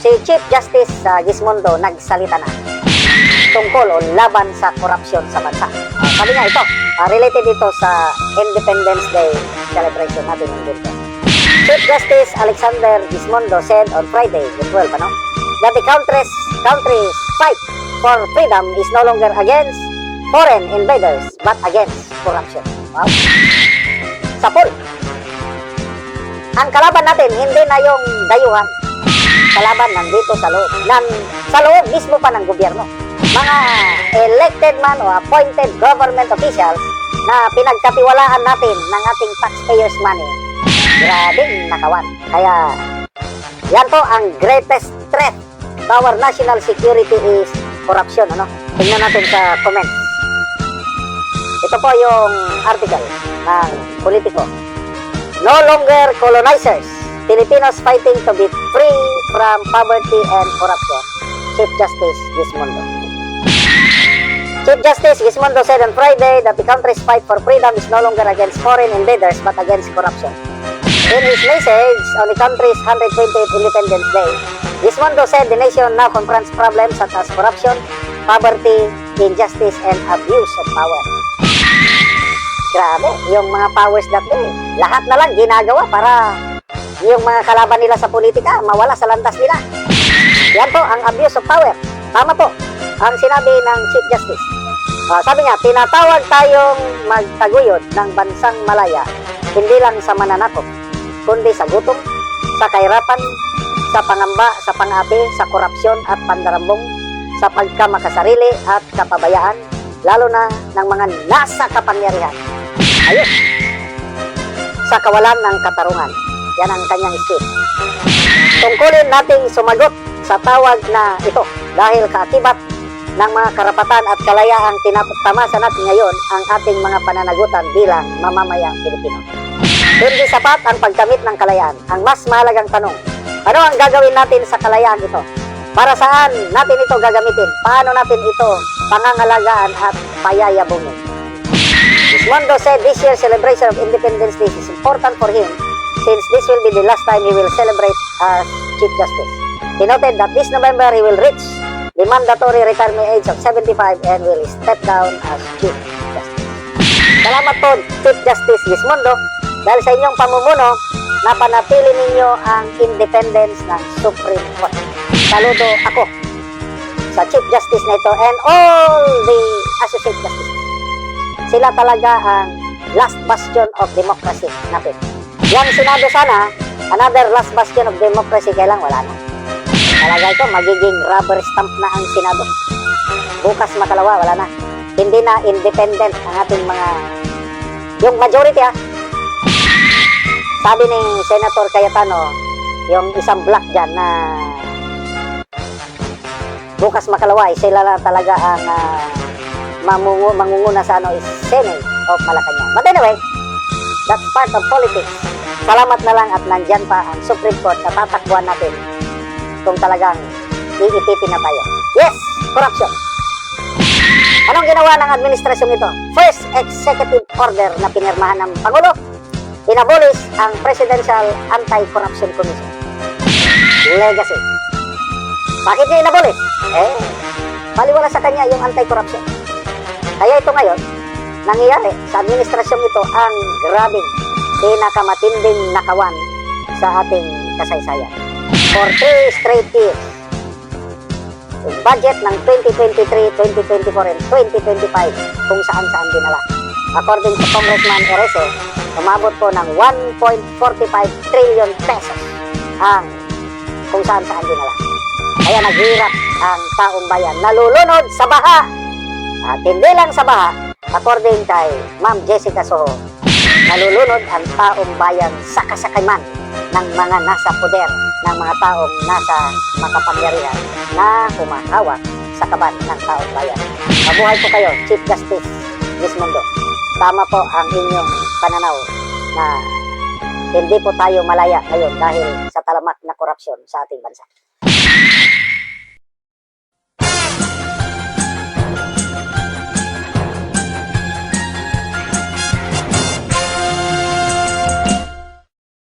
si Chief Justice Gismondo nagsalita na tungkol o laban sa korupsyon sa bansa. Sabi niya ito, related ito sa Independence Day celebration natin ng dito. Chief Justice Alexander Gismondo said on Friday, the 12th, that the country's fight for freedom is no longer against foreign invaders but against corruption. Wow. Sa pool, ang kalaban natin hindi na yung dayuhan. Kalaban nandito sa loob. Sa loob mismo pa ng gobyerno. Mga elected man o appointed government officials na pinagkatiwalaan natin ng ating taxpayers' money. Grabing nakawan. Kaya yan po ang greatest threat to our national security is corruption. Tingnan natin sa comments. Ito po yung article ng Politico. No longer colonizers. Filipinos fighting to be free from poverty and corruption. Chief Justice Gismondo. Chief Justice Gismondo said on Friday that the country's fight for freedom is no longer against foreign invaders but against corruption. In his message on the country's 128th Independence Day, Gismondo said the nation now confronts problems such as corruption, poverty, injustice, and abuse of power. Grabe, yung mga powers that be, lahat na lang ginagawa para yung mga kalaban nila sa politika mawala sa landas nila. Yan po ang abuse of power. Tama po ang sinabi ng Chief Justice. Sabi niya, tinatawag tayong magtaguyod ng bansang malaya, hindi lang sa mananakop, kundi sa gutom, sa kahirapan, sa pangamba, sa pang-api, sa korupsyon at pandarambong, sa pagkamakasarili at kapabayaan, lalo na ng mga nasa kapangyarihan. Ayun. Sa kawalan ng katarungan. Yan ang kanyang speech. Tungkulin nating sumagot sa tawag na ito dahil kaakibat ng mga karapatan at kalayaang tinatamasan natin ngayon ang ating mga pananagutan bilang mamamayang Pilipino. Hindi sapat ang pagkamit ng kalayaan. Ang mas mahalagang tanong, ano ang gagawin natin sa kalayaan ito? Para saan natin ito gagamitin? Paano natin ito pangangalagaan at payayabungin? Gismondo said this year's celebration of Independence Day is important for him since this will be the last time he will celebrate as Chief Justice. He noted that this November he will reach the mandatory retirement age of 75 and will step down as Chief Justice. Salamat po, Chief Justice Gismondo, dahil sa inyong pamumuno, napanatili ninyo ang independence ng Supreme Court. Saludo ako sa Chief Justice na ito and all the Associate Justices. Sila talaga ang last bastion of democracy natin. Yang Senado sana, another last bastion of democracy, kailang wala na. Talaga ito, magiging rubber stamp na ang Senado. Bukas makalawa, wala na. Hindi na independent ang ating mga, yung majority sabi ni Senator Cayetano, yung isang block dyan na bukas makalawa, sila lang talaga ang mangunguna sa is Senate of Malacanang. But anyway, that's part of politics. Salamat na lang at nandyan pa ang Supreme Court na tatakbuhan natin kung talagang iipipin na tayo. Yes, corruption. Anong ginawa ng administrasyon ito? First executive order na pinirmahan ng Pangulo, inabolish ang Presidential Anti-Corruption Commission. Legacy. Bakit niya inabolish? Baliwala sa kanya yung anti-corruption. Kaya ito ngayon, nangyayari sa administrasyong ito ang grabing pinakamatinding nakawan sa ating kasaysayan. For 3 straight years, yung budget ng 2023, 2024, and 2025 kung saan-saan dinala. According to Congressman Erese, umabot po ng 1.45 trillion pesos ang kung saan-saan dinala. Kaya naghirap ang taong bayan. Nalulunod sa baha. At hindi lang sa baha, according kay Ma'am Jessica Soho, nalulunod ang taong bayan sa kasakayman ng mga nasa poder, ng mga taong nasa makapangyarihan na humahawak sa kaban ng taong bayan. Mabuhay po kayo, Chief Justice Gismondo. Tama po ang inyong pananaw na hindi po tayo malaya ngayon dahil sa talamak na korupsyon sa ating bansa.